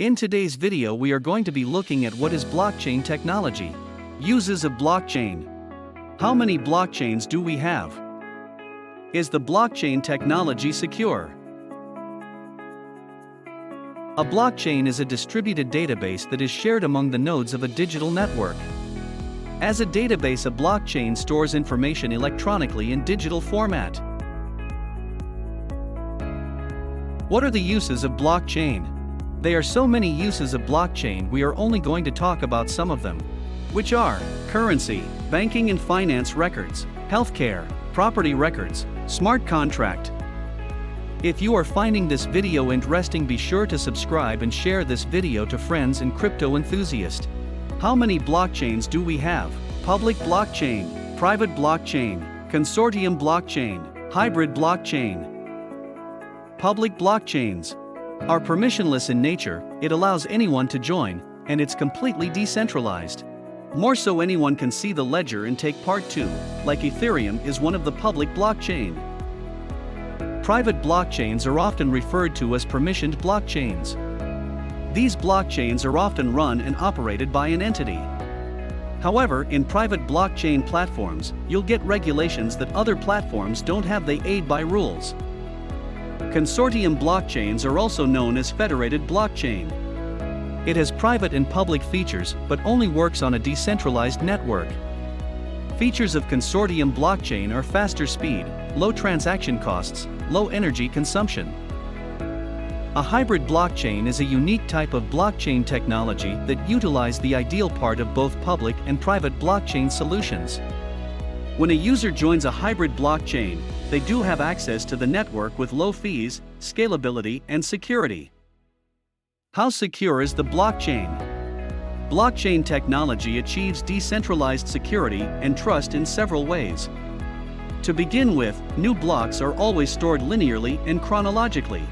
In today's video we are going to be looking at what is blockchain technology. Uses of blockchain. How many blockchains do we have? Is the blockchain technology secure? A blockchain is a distributed database that is shared among the nodes of a digital network. As a database, a blockchain stores information electronically in digital format. What are the uses of blockchain? There are so many uses of blockchain, we are only going to talk about some of them, which are currency, banking and finance records, healthcare, property records, smart contract. If you are finding this video interesting, be sure to subscribe and share this video to friends and crypto enthusiasts. How many blockchains do we have? Public blockchain, private blockchain, consortium blockchain, hybrid blockchain. Public blockchains are permissionless in nature, it allows anyone to join, and it's completely decentralized. More so, anyone can see the ledger and take part too, like Ethereum is one of the public blockchain. Private blockchains are often referred to as permissioned blockchains. These blockchains are often run and operated by an entity. However, in private blockchain platforms, you'll get regulations that other platforms don't have. They aid by rules. Consortium blockchains are also known as federated blockchain. It has private and public features, but only works on a decentralized network. Features of consortium blockchain are faster speed, low transaction costs, low energy consumption. A hybrid blockchain is a unique type of blockchain technology that utilizes the ideal part of both public and private blockchain solutions. When a user joins a hybrid blockchain, they do have access to the network with low fees, scalability, and security. How secure is the blockchain? Blockchain technology achieves decentralized security and trust in several ways. To begin with, new blocks are always stored linearly and chronologically.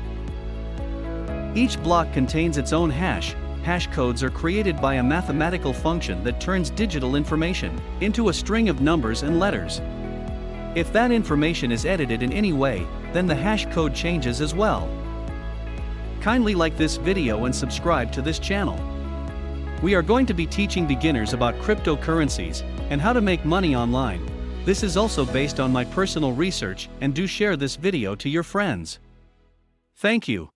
Each block contains its own hash. Hash codes are created by a mathematical function that turns digital information into a string of numbers and letters. If that information is edited in any way, then the hash code changes as well. Kindly like this video and subscribe to this channel. We are going to be teaching beginners about cryptocurrencies and how to make money online. This is also based on my personal research, and do share this video to your friends. Thank you.